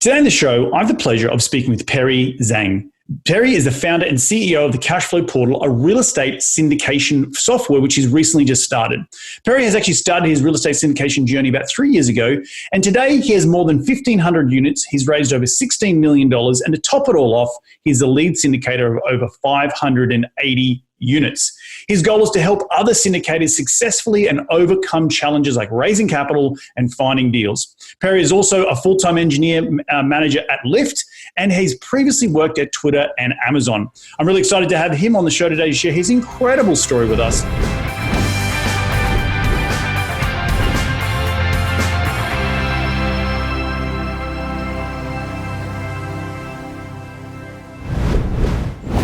Today on the show, I have the pleasure of speaking with Perry Zheng. Perry is the founder and CEO of the Cashflow Portal, a real estate syndication software which he's recently just started. Perry has actually started his real estate syndication journey about 3 years ago, and today he has more than 1,500 units. He's raised over $16 million, and to top it all off, he's the lead syndicator of over 580 units. His goal is to help other syndicators successfully and overcome challenges like raising capital and finding deals. Perry is also a full-time engineer manager at Lyft, and he's previously worked at Twitter and Amazon. I'm really excited to have him on the show today to share his incredible story with us.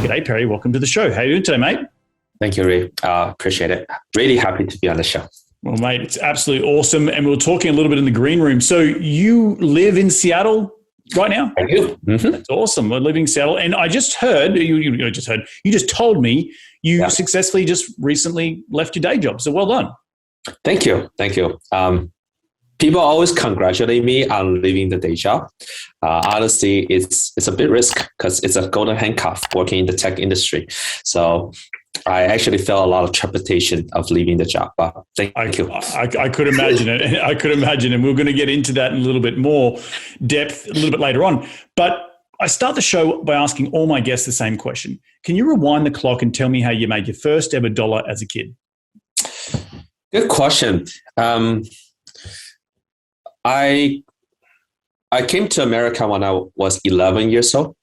G'day, Perry. Welcome to the show. How are you doing today, mate? Thank you, Ray. Appreciate it. Really happy to be on the show. Well, mate, it's absolutely awesome. And we were talking a little bit in the green room. So you live in Seattle right now? I do. Mm-hmm. That's awesome. We're living in Seattle. And I just heard, you just told me you successfully just recently left your day job. So well done. Thank you. People always congratulate me on leaving the day job. Honestly, it's a bit risk because it's a golden handcuff working in the tech industry. So I actually felt a lot of trepidation of leaving the job, but thank you. I could imagine it. I could imagine it. We're going to get into that in a little bit more depth a little bit later on. But I start the show by asking all my guests the same question. Can you rewind the clock and tell me how you made your first ever dollar as a kid? Good question. I came to America when I was 11 years old.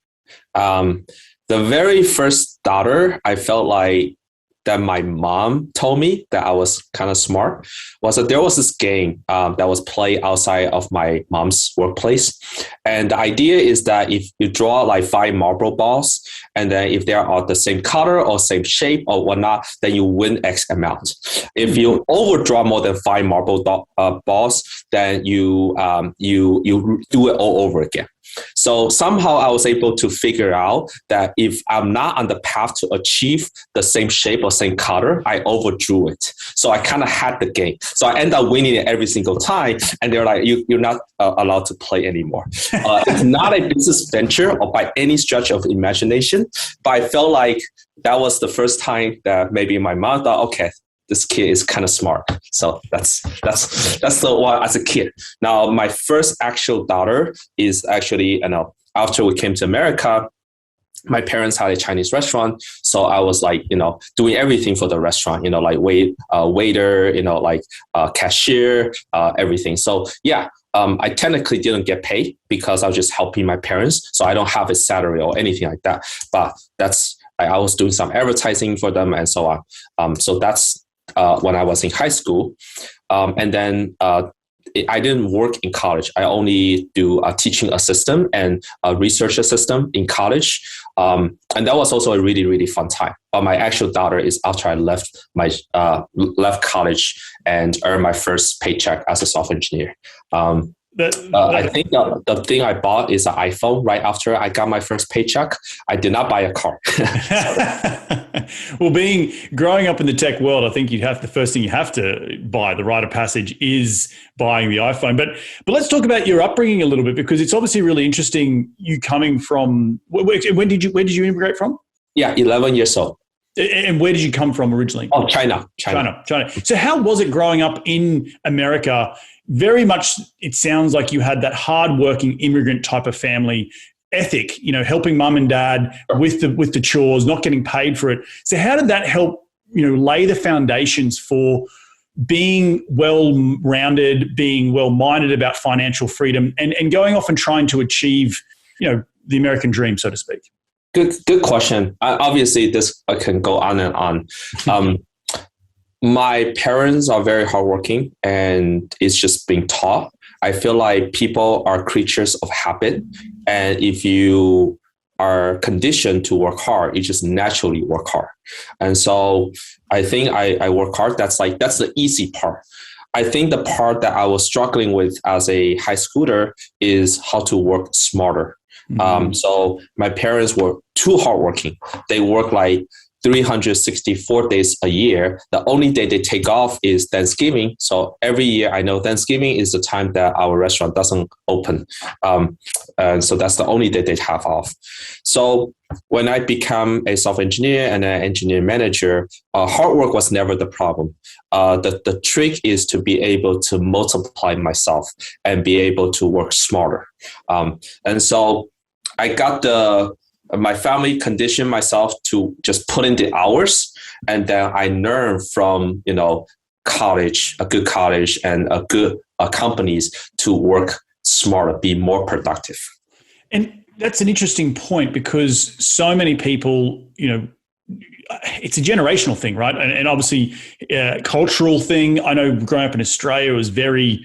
The very first dollar I felt like that my mom told me that I was kind of smart was that there was this game that was played outside of my mom's workplace. And the idea is that if you draw like 5 marble balls, and then if they are the same color or same shape or whatnot, then you win X amount. If you overdraw more than 5 marble balls, then you do it all over again. So somehow I was able to figure out that if I'm not on the path to achieve the same shape or same color, I overdrew it. So I kind of had the game. So I end up winning it every single time. And they're like, you're not allowed to play anymore. It's not a business venture or by any stretch of imagination, but I felt like that was the first time that maybe my mom thought, okay, this kid is kind of smart. So that's the one as a kid. Now, my first actual dollar is actually, after we came to America, my parents had a Chinese restaurant. So I was like, doing everything for the restaurant, like waiter, cashier, everything. So yeah, I technically didn't get paid because I was just helping my parents. So I don't have a salary or anything like that. But I was doing some advertising for them and so on. So that's when I was in high school. And then I didn't work in college. I only do a teaching assistant and a research assistant in college. And that was also a really, really fun time. But my actual dollar is after I left college and earned my first paycheck as a software engineer. I think the thing I bought is an iPhone right after I got my first paycheck. I did not buy a car. Well, growing up in the tech world, I think the first thing you have to buy, the rite of passage, is buying the iPhone. But let's talk about your upbringing a little bit, because it's obviously really interesting. You coming from where did you immigrate from? Yeah, 11 years old. And where did you come from originally? Oh, China. So how was it growing up in America? Very much, it sounds like you had that hardworking immigrant type of family ethic, helping mum and dad with the chores, not getting paid for it. So how did that help, lay the foundations for being well-rounded, being well-minded about financial freedom and going off and trying to achieve, the American dream, so to speak? Good question. Obviously, this can go on and on. My parents are very hardworking, and it's just being taught. I feel like people are creatures of habit, and if you are conditioned to work hard, you just naturally work hard. And so I think I work hard. That's the easy part. I think the part that I was struggling with as a high schooler is how to work smarter. So my parents were too hardworking. They work like 364 days a year. The only day they take off is Thanksgiving. So every year, I know Thanksgiving is the time that our restaurant doesn't open. And so that's the only day they have off. So when I became a software engineer and an engineer manager, hard work was never the problem. The trick is to be able to multiply myself and be able to work smarter. And so I got my family conditioned myself to just put in the hours, and then I learned from, college, a good college and a good companies to work smarter, be more productive. And that's an interesting point, because so many people, it's a generational thing, right? And obviously cultural thing. I know growing up in Australia was very,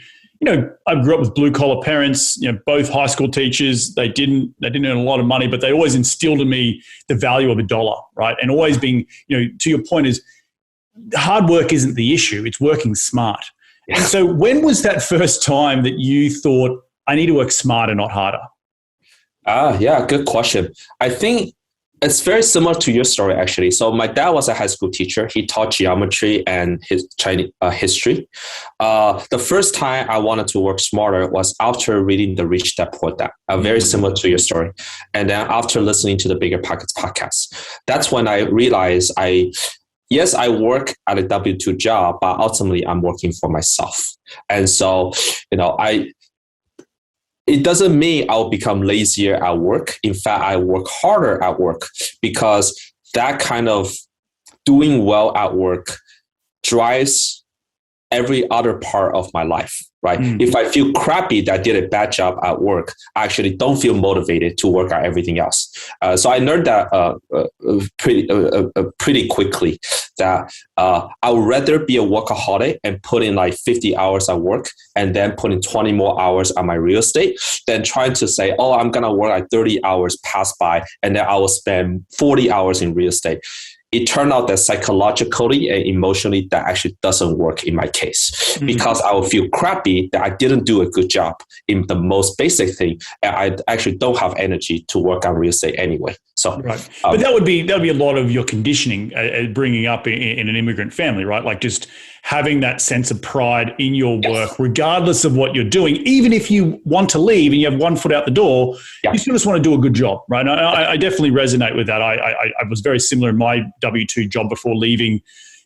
I grew up with blue collar parents, both high school teachers. They didn't earn a lot of money, but they always instilled in me the value of a dollar, right? And always being, to your point, is hard work isn't the issue. It's working smart. And so when was that first time that you thought, I need to work smarter, not harder? Yeah, good question. I think it's very similar to your story, actually. So my dad was a high school teacher. He taught geometry and Chinese history. The first time I wanted to work smarter was after reading the Rich Dad Poor Dad, very similar to your story. And then after listening to the Bigger Pockets podcast, that's when I realized yes, I work at a W-2 job, but ultimately I'm working for myself. And so, it doesn't mean I'll become lazier at work. In fact, I work harder at work, because that kind of doing well at work drives every other part of my life, right? If I feel crappy that I did a bad job at work, I actually don't feel motivated to work at everything else. So I learned that pretty quickly, that I would rather be a workaholic and put in like 50 hours at work and then put in 20 more hours on my real estate than trying to say, I'm going to work like 30 hours pass by and then I will spend 40 hours in real estate. It turned out that psychologically and emotionally that actually doesn't work in my case, because I will feel crappy that I didn't do a good job in the most basic thing, and I actually don't have energy to work on real estate anyway. So, right. But that would be a lot of your conditioning, bringing up in an immigrant family, right? Like just having that sense of pride in your work, regardless of what you're doing. Even if you want to leave and you have one foot out the door, you still just want to do a good job, right? And I definitely resonate with that. I was very similar in my W-2 job before leaving.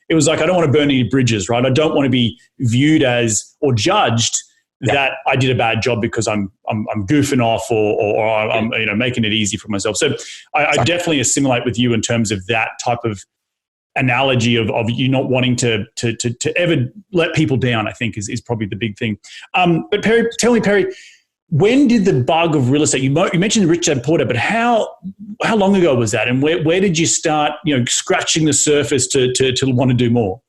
It was like, I don't want to burn any bridges, right? I don't want to be viewed as or judged that I did a bad job because I'm goofing off or I'm making it easy for myself. So I definitely assimilate with you in terms of that type of analogy of you not wanting to ever let people down, I think is probably the big thing. But Perry, tell me, Perry, when did the bug of real estate, you mentioned Rich Dad Poor Dad, but how long ago was that? And where did you start, scratching the surface to want to do more?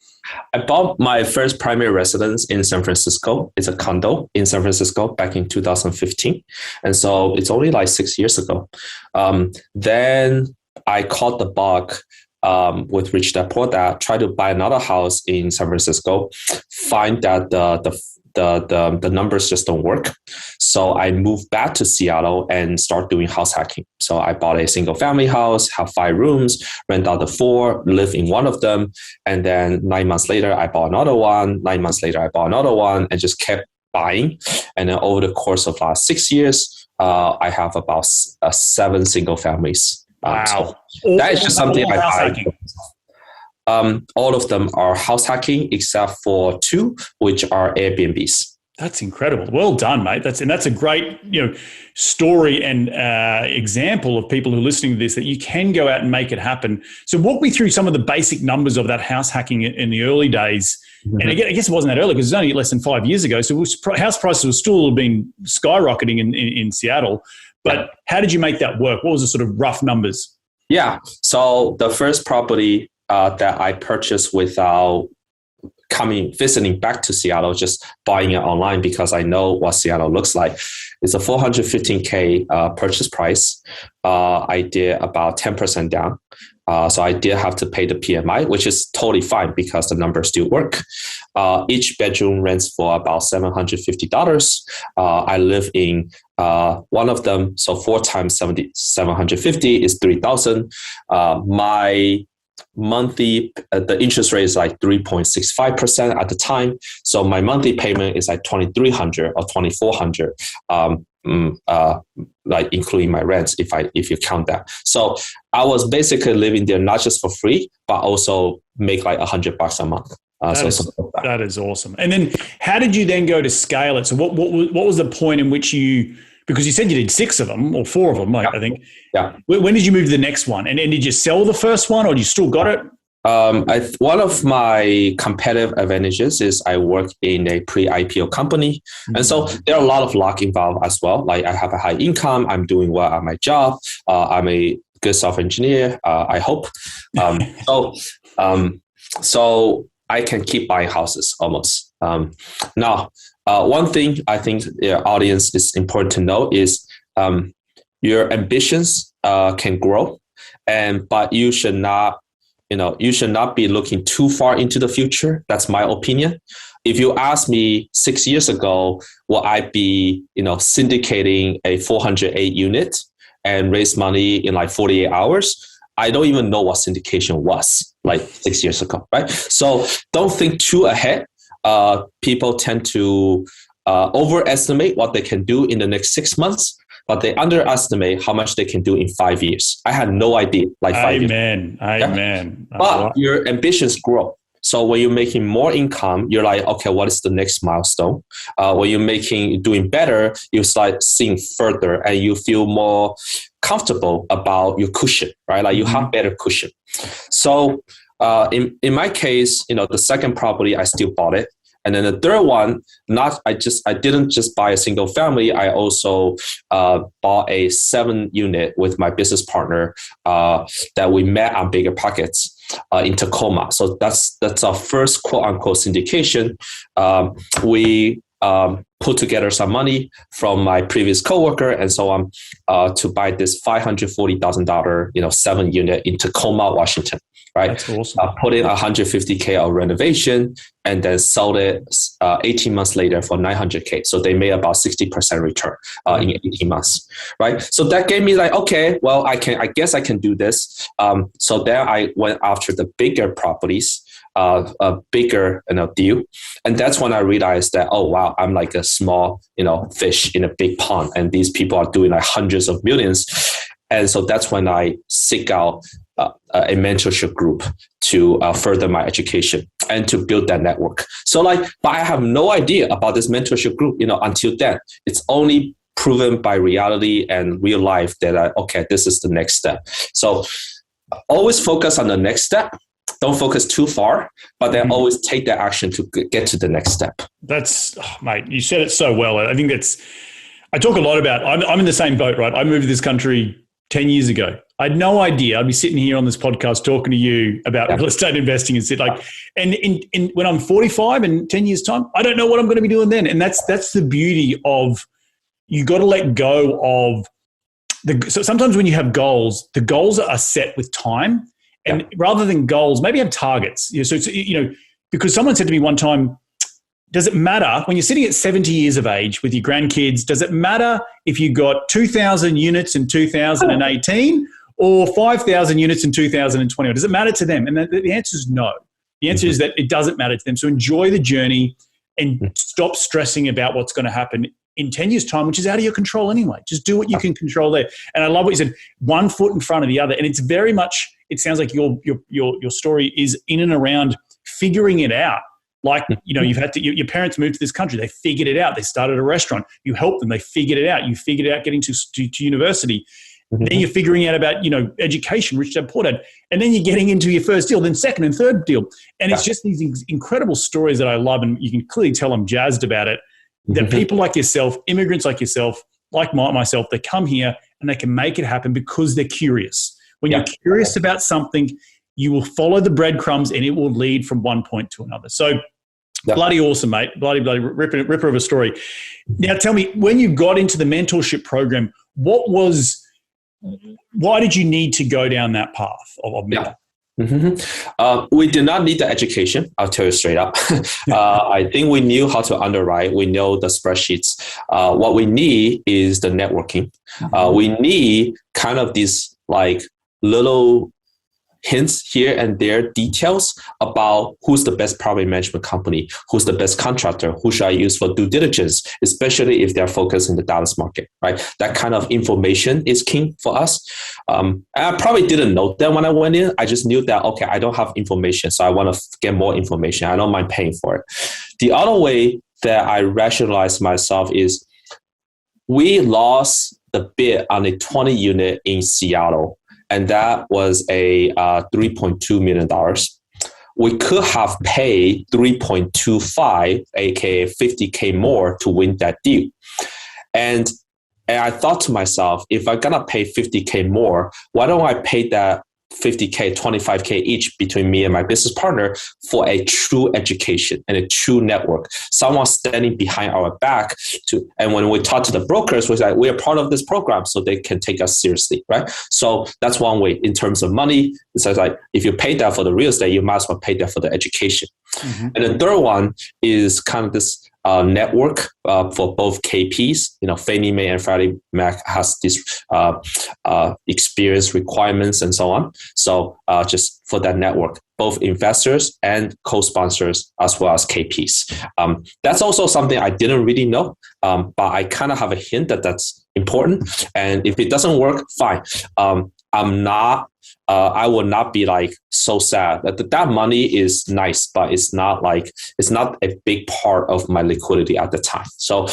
I bought my first primary residence in San Francisco. It's a condo in San Francisco back in 2015. And so it's only like 6 years ago. Then I caught the bug with Rich Dad Poor Dad, tried to buy another house in San Francisco, find that the numbers just don't work. So I moved back to Seattle and start doing house hacking. So I bought a single family house, have 5 rooms, rent out the 4, live in one of them. And then 9 months later, I bought another one. 9 months later, I bought another one and just kept buying. And then over the course of last 6 years, I have about 7 single families. Wow. So that is just something I buy. All of them are house hacking except for 2, which are Airbnbs. That's incredible. Well done, mate. That's a great, story and example of people who are listening to this, that you can go out and make it happen. So walk me through some of the basic numbers of that house hacking in the early days. Mm-hmm. And again, I guess it wasn't that early because it was only less than 5 years ago. So house prices were still been skyrocketing in Seattle. But how did you make that work? What was the sort of rough numbers? Yeah. So the first property that I purchased without visiting back to Seattle, just buying it online because I know what Seattle looks like. It's a $415K purchase price. I did about 10% down. So I did have to pay the PMI, which is totally fine because the numbers still work. Each bedroom rents for about $750. I live in one of them. So 4 times 750 is $3,000. My monthly, the interest rate is like 3.65% at the time. So my monthly payment is like $2,300 or $2,400, like including my rent if you count that. So I was basically living there not just for free, but also make like $100 a month. That is awesome. And then how did you then go to scale it? So what was the point in which you, because you said you did 6 of them or 4 of them, I think. Yeah. When did you move to the next one? And did you sell the first one or you still got it? One of my competitive advantages is I work in a pre-IPO company. Mm-hmm. And so there are a lot of luck involved as well. Like I have a high income. I'm doing well at my job. I'm a good software engineer, I hope. So I can keep buying houses almost. Now, one thing I think the audience is important to know is your ambitions can grow, but you should not be looking too far into the future. That's my opinion. If you ask me 6 years ago, will I be syndicating a 408 unit and raise money in like 48 hours? I don't even know what syndication was like 6 years ago, right? So don't think too ahead. People tend to overestimate what they can do in the next 6 months, but they underestimate how much they can do in 5 years. I had no idea, like 5 years. Amen. Yeah? But your ambitions grow. So when you're making more income, you're like, okay, what is the next milestone? When you're doing better, you start seeing further and you feel more comfortable about your cushion, right? Like you have better cushion. So in my case, the second property, I still bought it. And then the third one, I didn't just buy a single family. I also bought a 7-unit with my business partner that we met on Bigger Pockets in Tacoma. So that's our first quote unquote syndication. We put together some money from my previous coworker and so on to buy this $540,000 7-unit in Tacoma, Washington. Right. That's awesome. Put in $150K of renovation and then sold it 18 months later for $900K. So they made about 60% return in 18 months. Right. So that gave me like, okay, well, I guess I can do this. So then I went after the bigger properties, a bigger deal. And that's when I realized that, oh, wow, I'm like a small, fish in a big pond. And these people are doing like hundreds of millions. And so that's when I seek out a mentorship group to further my education and to build that network. So but I have no idea about this mentorship group, until then. It's only proven by reality and real life that this is the next step. So always focus on the next step. Don't focus too far, but then always take that action to get to the next step. Mate, you said it so well. I think I talk a lot about, I'm in the same boat, right? I moved to this country 10 years ago. I had no idea I'd be sitting here on this podcast talking to you about real estate investing and when I'm 45 in 10 years time, I don't know what I'm going to be doing then. And that's the beauty of, you got to let go of so sometimes when you have goals, the goals are set with time and rather than goals, maybe have targets. So it's, because someone said to me one time, does it matter when you're sitting at 70 years of age with your grandkids, does it matter if you got 2,000 units in 2018 or 5,000 units in 2020? Or does it matter to them? And the answer is no. The answer is that it doesn't matter to them. So enjoy the journey and stop stressing about what's going to happen in 10 years' time, which is out of your control anyway. Just do what you can control there. And I love what you said, one foot in front of the other. And it's very much, it sounds like your story is in and around figuring it out. Like, you've had to, your parents moved to this country. They figured it out. They started a restaurant. You helped them. They figured it out. You figured out getting to university. Then you're figuring out about, education, rich dad, poor dad. And then you're getting into your first deal, then second and third deal. And it's just these incredible stories that I love. And you can clearly tell I'm jazzed about it. That people like yourself, immigrants like yourself, like myself, they come here and they can make it happen because they're curious. When you're curious about something, you will follow the breadcrumbs and it will lead from one point to another. So bloody awesome, mate. Bloody ripper of a story. Now tell me, when you got into the mentorship program, why did you need to go down that path of mentoring? We did not need the education. I'll tell you straight up. I think we knew how to underwrite. We know the spreadsheets. What we need is the networking. We need kind of these like little hints here and there, details about who's the best property management company, who's the best contractor, who should I use for due diligence, especially if they're focused in the Dallas market, right? That kind of information is king for us. And I probably didn't know that when I went in. I just knew that, okay, I don't have information, so I want to get more information. I don't mind paying for it. The other way that I rationalize myself is we lost the bid on a 20 unit in Seattle, and that was a $3.2 million. We could have paid 3.25, aka 50K more to win that deal. And I thought to myself, if I'm gonna pay 50K more, why don't I pay that 50K, 25K each between me and my business partner for a true education and a true network, someone standing behind our back and when we talk to the brokers, we're like, we are part of this program so they can take us seriously, right? So that's one way in terms of money. It's like, if you pay that for the real estate, you might as well pay that for the education. Mm-hmm. And the third one is kind of this network for both KPs. Fannie Mae and Freddie Mac has these experience requirements and so on. So just for that network, both investors and co-sponsors as well as KPs. That's also something I didn't really know, but I kind of have a hint that that's important. And if it doesn't work, fine. I will not be like so sad that money is nice, but it's not a big part of my liquidity at the time. So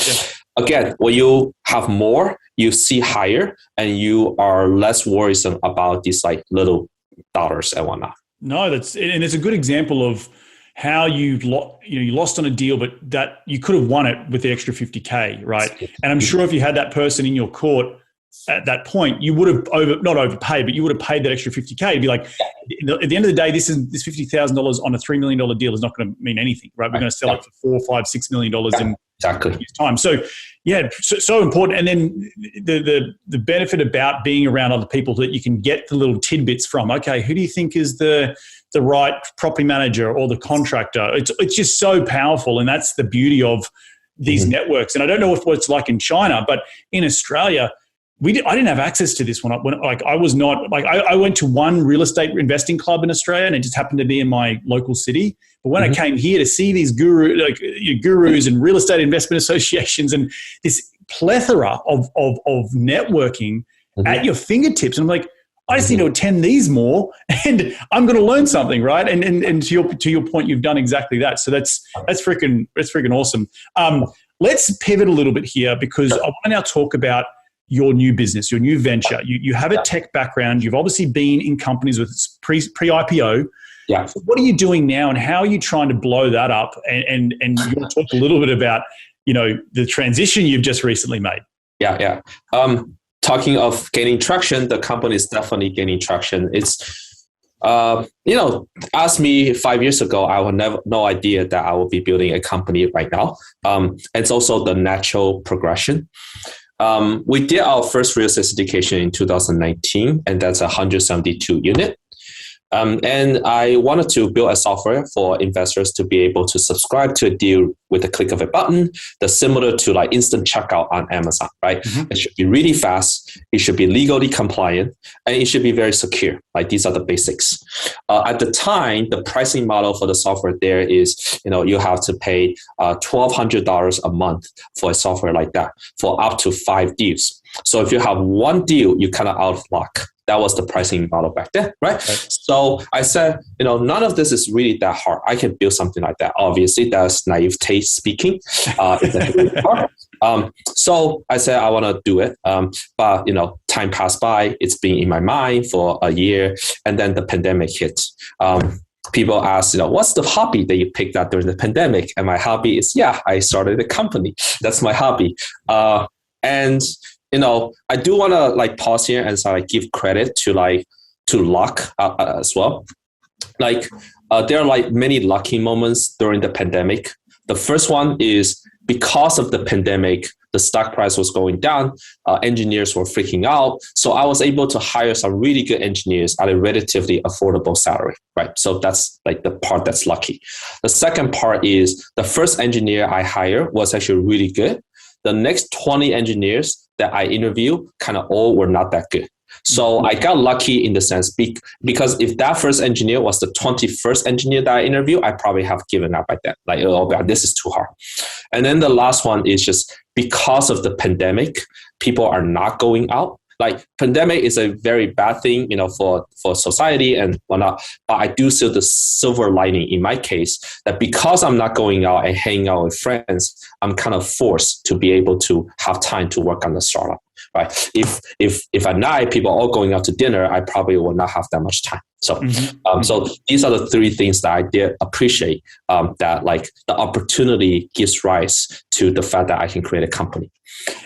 again, when you have more, you see higher and you are less worrisome about these like little dollars and whatnot. No, it's a good example of how you lost on a deal, but that you could have won it with the extra 50K, right? And I'm sure if you had that person in your court at that point, you would have not overpaid, but you would have paid that extra 50K. You'd be like, at the end of the day, this $50,000 on a $3 million deal is not going to mean anything, right? We're going to sell it for $4, $5, $6 million in time. So yeah, so important. And then the benefit about being around other people that you can get the little tidbits from. Okay, who do you think is the right property manager or the contractor? It's just so powerful, and that's the beauty of these networks. And I don't know what it's like in China, but in Australia, I didn't have access to this I went to one real estate investing club in Australia, and it just happened to be in my local city. But when I came here to see these gurus and real estate investment associations and this plethora of networking at your fingertips, and I'm like, I just need to attend these more, and I'm going to learn something, right? And to your point, you've done exactly that. So that's freaking awesome. Let's pivot a little bit here, because I want to now talk about your new business, your new venture. You have a tech background. You've obviously been in companies with pre-IPO. Yeah. So what are you doing now, and how are you trying to blow that up? And you want to talk a little bit about, the transition you've just recently made. Yeah. Talking of gaining traction, the company is definitely gaining traction. It's, ask me 5 years ago, I would no idea that I would be building a company right now. It's also the natural progression. We did our first real estate syndication in 2019, and that's 172 unit. And I wanted to build a software for investors to be able to subscribe to a deal with the click of a button. That's similar to like instant checkout on Amazon, right? It should be really fast. It should be legally compliant, and it should be very secure. Like, these are the basics. At the time, the pricing model for the software there is, you have to pay $1,200 a month for a software like that for up to 5 deals. So if you have one deal, you're kind of out of luck. That was the pricing model back then, right? So I said, none of this is really that hard. I can build something like that. Obviously, that's naivete speaking. It's really hard. So I said, I want to do it. But, time passed by. It's been in my mind for a year. And then the pandemic hit. People ask, what's the hobby that you picked up during the pandemic? And my hobby is, I started a company. That's my hobby. And I do want to pause here and give credit to luck as well. There are many lucky moments during the pandemic. The first one is, because of the pandemic, the stock price was going down. Engineers were freaking out. So I was able to hire some really good engineers at a relatively affordable salary, right? So that's the part that's lucky. The second part is, the first engineer I hired was actually really good. The next 20 engineers that I interviewed kind of all were not that good. So I got lucky in the sense because if that first engineer was the 21st engineer that I interviewed, I probably have given up by then. Like, oh, God, this is too hard. And then the last one is just because of the pandemic, people are not going out. Like pandemic is a very bad thing, for society and whatnot. But I do see the silver lining in my case that because I'm not going out and hanging out with friends, I'm kind of forced to be able to have time to work on the startup. Right? If at night people are all going out to dinner, I probably will not have that much time. So, so these are the three things that I did appreciate. That like the opportunity gives rise to the fact that I can create a company.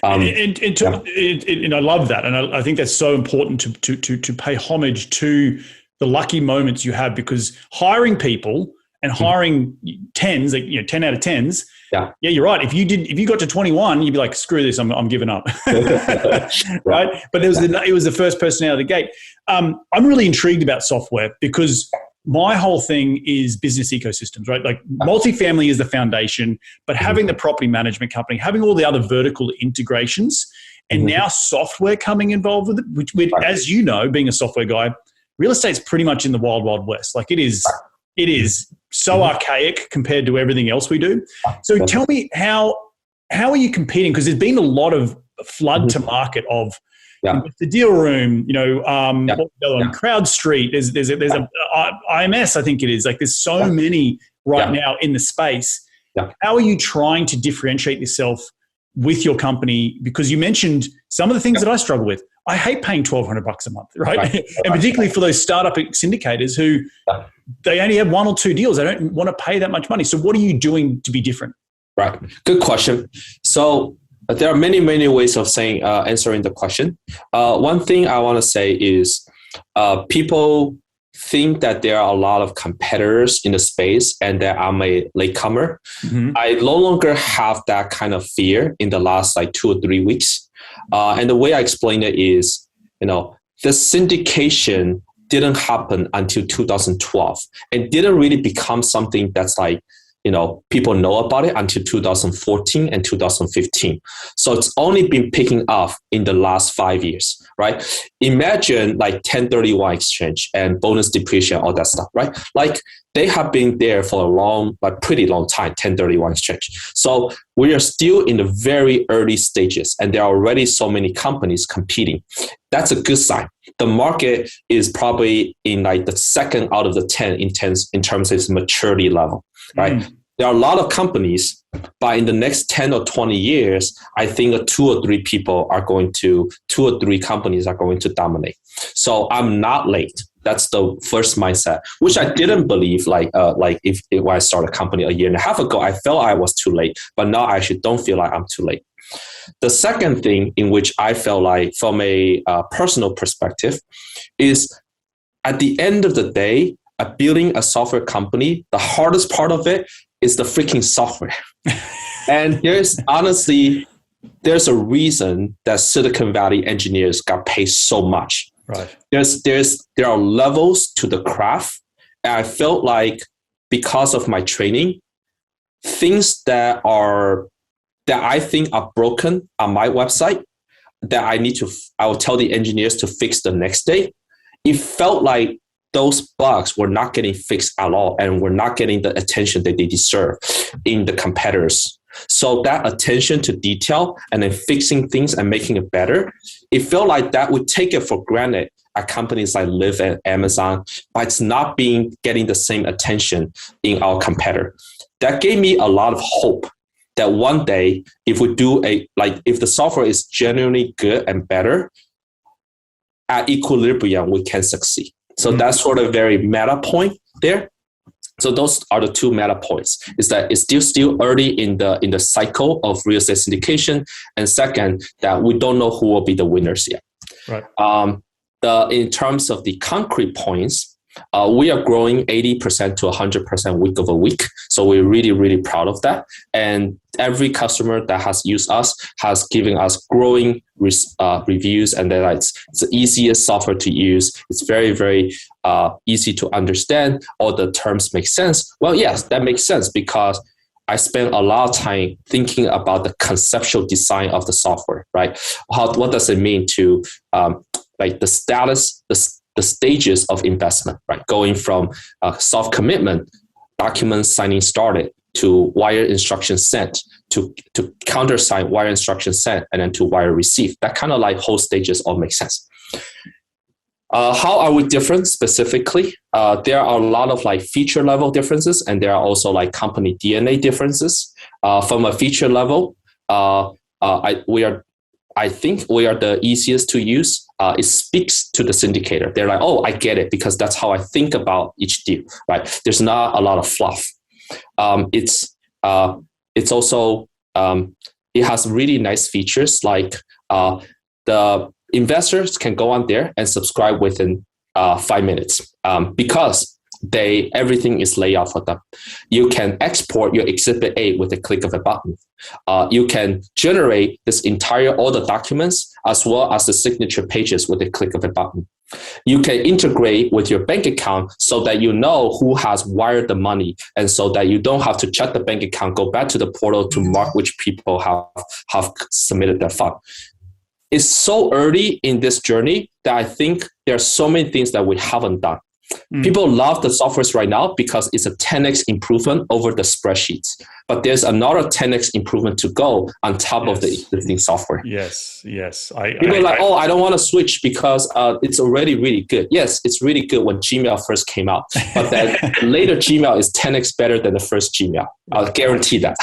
And I love that, and I think that's so important to pay homage to the lucky moments you have, because hiring people and hiring tens, like 10 out of tens. Yeah, you're right. If you got to 21, you'd be like, screw this, I'm giving up. Right? But it was the first person out of the gate. I'm really intrigued about software because my whole thing is business ecosystems, right? Like multifamily is the foundation, but having the property management company, having all the other vertical integrations, and now software coming involved with it, which as you know, being a software guy, real estate's pretty much in the wild, wild west. Like it is so archaic compared to everything else we do. So tell me how are you competing? Because there's been a lot of flood to market of the deal room, Crowd Street. There's a IMS, I think it is. Like there's so many now in the space. How are you trying to differentiate yourself with your company? Because you mentioned some of the things that I struggle with. I hate paying $1,200 a month, right? And particularly for those startup syndicators who they only have one or two deals. They don't want to pay that much money. So what are you doing to be different? Right. Good question. So there are many, many ways of answering the question. One thing I want to say is people think that there are a lot of competitors in the space and that I'm a latecomer. I no longer have that kind of fear in the last 2 or 3 weeks. And the way I explain it is, the syndication didn't happen until 2012 and didn't really become something that's people know about it until 2014 and 2015. So it's only been picking up in the last 5 years, right? Imagine 1031 exchange and bonus depreciation, all that stuff, right? They have been there for a pretty long time, 1031 exchange. So we are still in the very early stages and there are already so many companies competing. That's a good sign. The market is probably in the second out of the 10 in terms of its maturity level, right? There are a lot of companies, but in the next 10 or 20 years, I think 2 or 3 companies are going to dominate. So I'm not late. That's the first mindset, which I didn't believe. If I started a company a year and a half ago, I felt I was too late, but now I actually don't feel like I'm too late. The second thing in which I felt from a personal perspective is at the end of the day, building a software company, the hardest part of it is the freaking software. And there's a reason that Silicon Valley engineers got paid so much. Right. There are levels to the craft. And I felt because of my training, things that I think are broken on my website that I will tell the engineers to fix the next day. It felt like those bugs were not getting fixed at all and were not getting the attention that they deserve in the competitors. So that attention to detail and then fixing things and making it better, it felt like that we take it for granted at companies like Lyft and Amazon, but it's not getting the same attention in our competitor. That gave me a lot of hope that one day, if we do if the software is genuinely good and better, at equilibrium, we can succeed. So that's sort of very meta point there. So those are the two meta points. Is that it's still early in the cycle of real estate syndication, and second, that we don't know who will be the winners yet. Right. In terms of the concrete points, we are growing 80% to 100% week over week. So we're really, really proud of that. And every customer that has used us has given us growing reviews, and that it's the easiest software to use. It's very, very easy to understand. All the terms make sense. Well, yes, that makes sense because I spent a lot of time thinking about the conceptual design of the software, right? What does it mean to like the status, the stages of investment, right? Going from soft commitment, document signing started, to wire instruction sent, to countersign wire instruction sent, and then to wire received. That kind of like whole stages all make sense. How are we different specifically? There are a lot of like feature level differences, and there are also like company DNA differences. From a feature level, I think we are the easiest to use. It speaks to the syndicator. They're like, oh, I get it, because that's how I think about each deal, right? There's not a lot of fluff. It's also it has really nice features, like the investors can go on there and subscribe within 5 minutes, because everything is laid out for them. You can export your Exhibit A with a click of a button. You can generate all the documents as well as the signature pages with a click of a button. You can integrate with your bank account so that you know who has wired the money, and so that you don't have to check the bank account, go back to the portal to mark which people have submitted their fund. It's so early in this journey that I think there are so many things that we haven't done. People love the softwares right now because it's a 10x improvement over the spreadsheets. But there's another 10x improvement to go on top of the existing software. Yes. People are like, oh, I don't want to switch because it's already really good. Yes, it's really good when Gmail first came out. But then later Gmail is 10x better than the first Gmail. I'll guarantee that.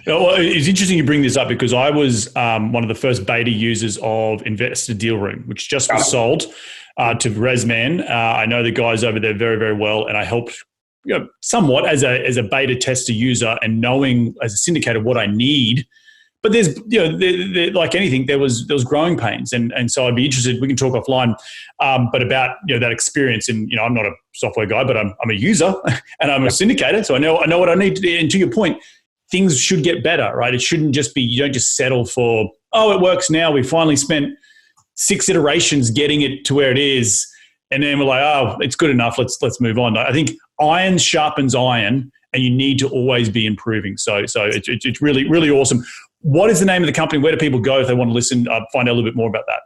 Well, it's interesting you bring this up, because I was one of the first beta users of Investor Deal Room, which just was sold to Resman. I know the guys over there very, very well, and I helped somewhat as a beta tester user, and knowing as a syndicator what I need. But there's, like anything, there was growing pains, and so I'd be interested. We can talk offline, but about that experience. And I'm not a software guy, but I'm a user and I'm a syndicator, so I know what I need to do. And to your point, things should get better, right? It shouldn't just be, you don't just settle for, oh, it works now. We finally spent 6 iterations getting it to where it is, and then we're like, oh, it's good enough. Let's move on. I think iron sharpens iron, and you need to always be improving. So it's really, really awesome. What is the name of the company? Where do people go if they want to listen, find out a little bit more about that?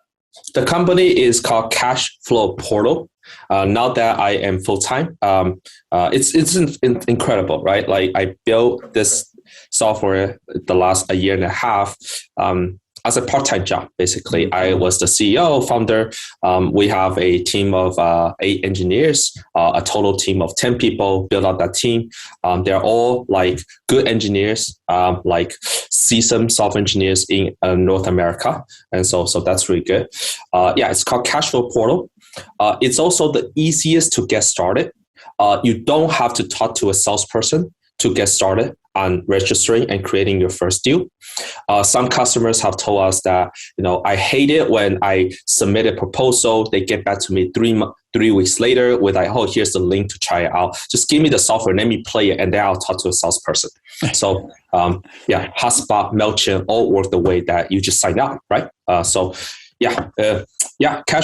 The company is called Cash Flow Portal. Now that I am full-time, it's incredible, right? Like, I built this software the last 1.5 years as a part-time job. Basically, I was the CEO, founder. We have a team of 8 engineers, a total team of 10 people. Build out that team. They're all like good engineers, like seasoned software engineers in North America, and so that's really good. It's called Cash Flow Portal. It's also the easiest to get started. You don't have to talk to a salesperson to get started on registering and creating your first deal. Some customers have told us that, I hate it when I submit a proposal, they get back to me 3 weeks later with like, oh, here's the link to try it out. Just give me the software, let me play it, and then I'll talk to a salesperson. So Hotspot, MailChimp all work the way that you just sign up, right? Cash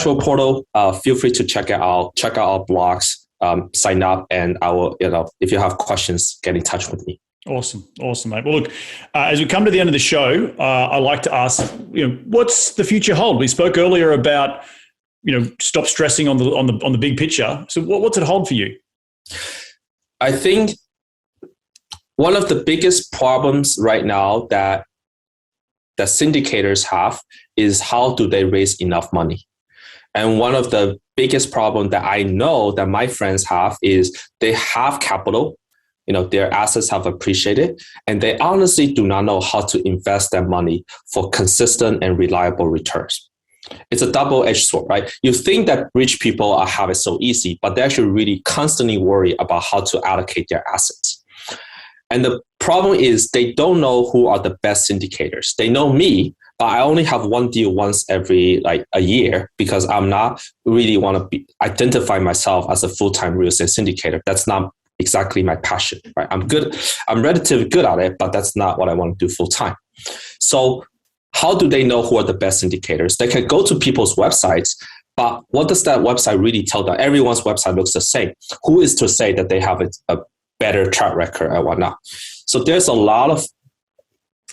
Flow Portal, feel free to check it out. Check out our blogs, sign up, and I will, if you have questions, get in touch with me. Awesome, mate. Well, look, as we come to the end of the show, I like to ask, what's the future hold? We spoke earlier about, stop stressing on the big picture. So, what's it hold for you? I think one of the biggest problems right now that the syndicators have is, how do they raise enough money? And one of the biggest problem that I know that my friends have is they have capital. Their assets have appreciated, and they honestly do not know how to invest their money for consistent and reliable returns. It's a double-edged sword, right? You think that rich people have it so easy, but they actually really constantly worry about how to allocate their assets. And the problem is, they don't know who are the best syndicators. They know me, but I only have one deal once every a year, because I'm not really want to identify myself as a full-time real estate syndicator. That's not exactly my passion, right? I'm relatively good at it, but that's not what I want to do full time. So how do they know who are the best indicators? They can go to people's websites, but what does that website really tell them? Everyone's website looks the same. Who is to say that they have a better track record and whatnot? So there's a lot of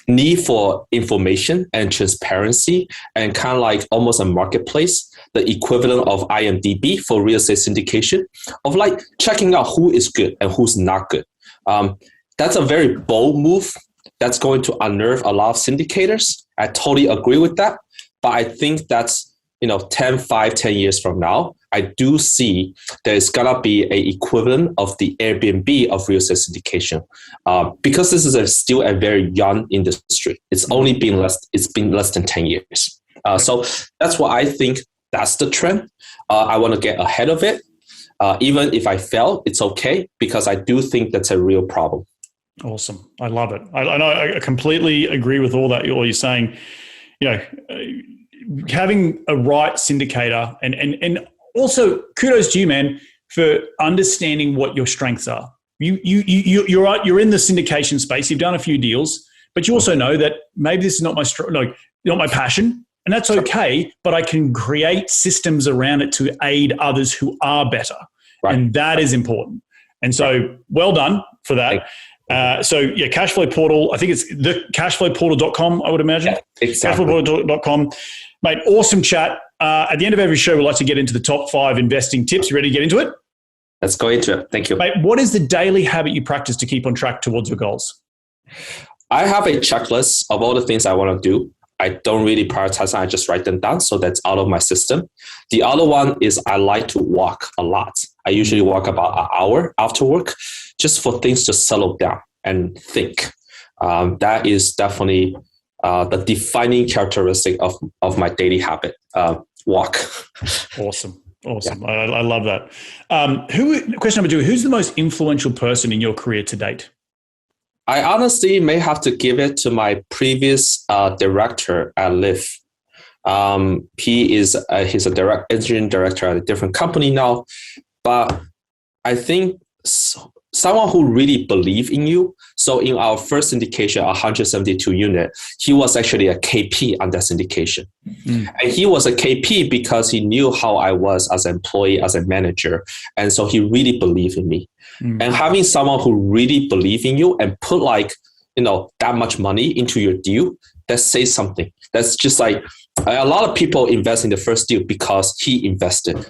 need for information and transparency, and kind of like almost a marketplace the equivalent of IMDb for real estate syndication, of like checking out who is good and who's not good. That's a very bold move that's going to unnerve a lot of syndicators. I totally agree with that. But I think that's, 10 years from now, I do see there's going to be an equivalent of the Airbnb of real estate syndication. Because this is still a very young industry. It's been less than 10 years. So that's why I think that's the trend. I want to get ahead of it. Even if I fail, it's okay, because I do think that's a real problem. Awesome. I love it. I completely agree with all you're saying. Having a right syndicator and also kudos to you, man, for understanding what your strengths are. You're right. You're in the syndication space. You've done a few deals, but you also know that maybe this is not not my passion, and that's okay. But I can create systems around it to aid others who are better, right. And that is important. And so, well done for that. Cashflow Portal, I think it's the cashflowportal.com, I would imagine. Yeah, exactly. Cashflowportal.com. Mate, awesome chat. At the end of every show, we like to get into the top 5 investing tips. You ready to get into it? Let's go into it. Thank you. Mate, what is the daily habit you practice to keep on track towards your goals? I have a checklist of all the things I want to do. I don't really prioritize them. I just write them down. So that's out of my system. The other one is I like to walk a lot. I usually walk about an hour after work just for things to settle down and think. That is definitely the defining characteristic of my daily habit, walk. Awesome. Yeah. I love that. Question number 2, who's the most influential person in your career to date? I honestly may have to give it to my previous director at Lyft. He's a engineering director at a different company now, but I think someone who really believes in you. So in our first syndication, 172 unit, he was actually a KP on that syndication. And he was a KP because he knew how I was as an employee, as a manager. And so he really believed in me. And having someone who really believes in you and put that much money into your deal, that says something. That's just like a lot of people invest in the first deal because he invested.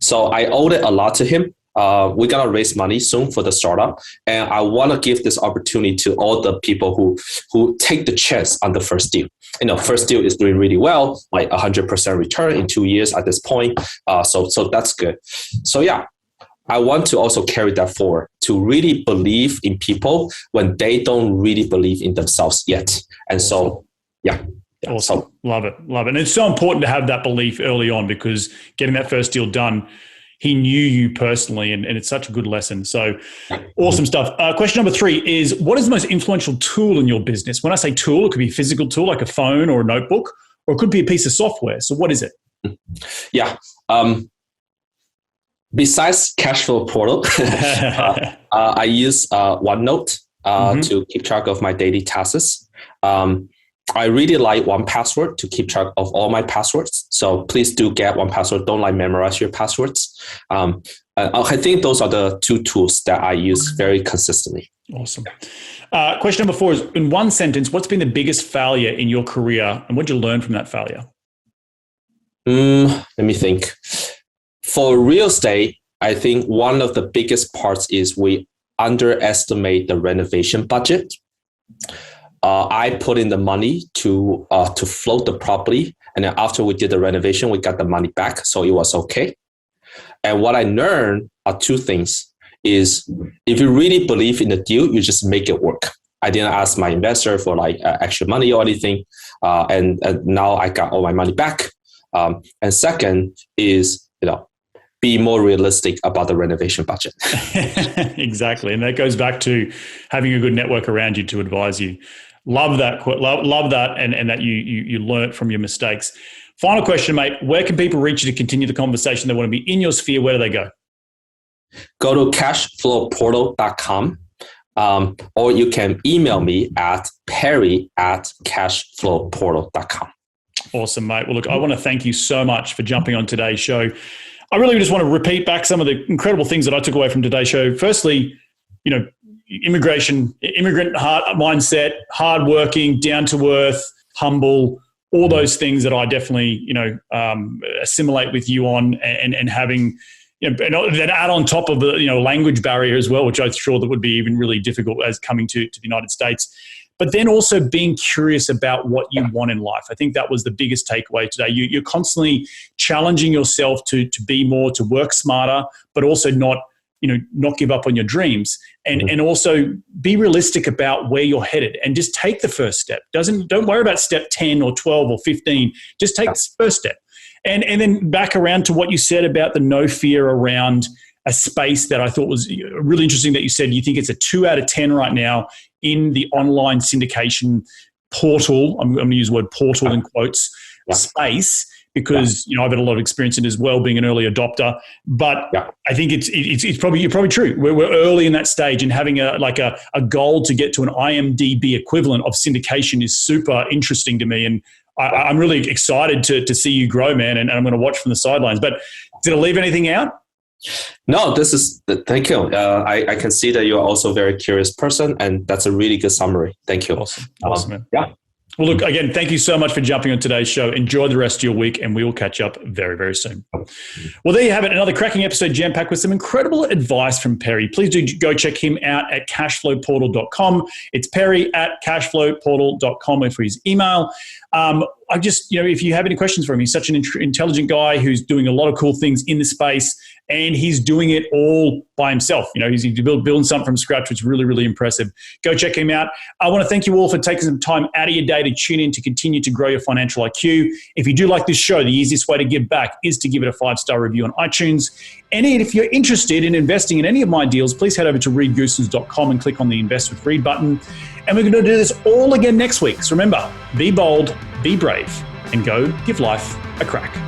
So I owed it a lot to him. We're going to raise money soon for the startup. And I want to give this opportunity to all the people who take the chance on the first deal. First deal is doing really well, like 100% return in 2 years at this point. So that's good. So yeah, I want to also carry that forward to really believe in people when they don't really believe in themselves yet. And so, yeah. Awesome. So, love it. And it's so important to have that belief early on, because getting that first deal done, he knew you personally, and it's such a good lesson. So awesome stuff. Question number 3 is, what is the most influential tool in your business? When I say tool, it could be a physical tool like a phone or a notebook, or it could be a piece of software. So what is it? Yeah. Besides Cashflow Portal, I use OneNote to keep track of my daily tasks. I really like 1Password to keep track of all my passwords. So please do get 1Password. Don't memorize your passwords. I think those are the 2 tools that I use very consistently. Awesome. Question number 4 is, in one sentence, what's been the biggest failure in your career, and what did you learn from that failure? Let me think. For real estate, I think one of the biggest parts is we underestimate the renovation budget. I put in the money to float the property, and then after we did the renovation, we got the money back, so it was okay. And what I learned are 2 things: is if you really believe in the deal, you just make it work. I didn't ask my investor for extra money or anything, and now I got all my money back. And second is be more realistic about the renovation budget. Exactly, and that goes back to having a good network around you to advise you. Love that. Love that, and that you learnt from your mistakes. Final question, mate. Where can people reach you to continue the conversation? They want to be in your sphere. Where do they go? Go to cashflowportal.com, or you can email me at perry@cashflowportal.com. Awesome, mate. Well, look, I want to thank you so much for jumping on today's show. I really just want to repeat back some of the incredible things that I took away from today's show. Firstly, immigrant mindset, hardworking, down to earth, humble, all those things that I definitely, assimilate with you on, and having, and then add on top of the, language barrier as well, which I'm sure that would be even really difficult as coming to the United States. But then also being curious about what you want in life. I think that was the biggest takeaway today. You're constantly challenging yourself to be more, to work smarter, but also not give up on your dreams, and also be realistic about where you're headed, and just take the first step. Don't worry about step 10 or 12 or 15. Just take the first step. And then back around to what you said about the no fear around a space that I thought was really interesting, that you said you think it's a 2 out of 10 right now in the online syndication portal. I'm going to use the word portal in quotes, space, because I've had a lot of experience in it as well, being an early adopter. But I think you're probably true. We're early in that stage, and having a goal to get to an IMDb equivalent of syndication is super interesting to me. And I'm really excited to see you grow, man. And I'm going to watch from the sidelines. But did I leave anything out? No, thank you. I can see that you're also a very curious person, and that's a really good summary. Thank you. Awesome, man. Yeah. Well, look, again, thank you so much for jumping on today's show. Enjoy the rest of your week, and we will catch up very, very soon. Well, there you have it. Another cracking episode jam-packed with some incredible advice from Perry. Please do go check him out at cashflowportal.com. It's Perry at cashflowportal.com for his email. If you have any questions for him, he's such an intelligent guy who's doing a lot of cool things in the space, and he's doing it all by himself. He's building something from scratch, which is really, really impressive. Go check him out. I want to thank you all for taking some time out of your day to tune in to continue to grow your financial IQ. If you do like this show, the easiest way to give back is to give it a 5-star review on iTunes. And if you're interested in investing in any of my deals, please head over to reedgoosens.com and click on the Invest with Reed button. And we're going to do this all again next week. So remember, be bold, be brave, and go give life a crack.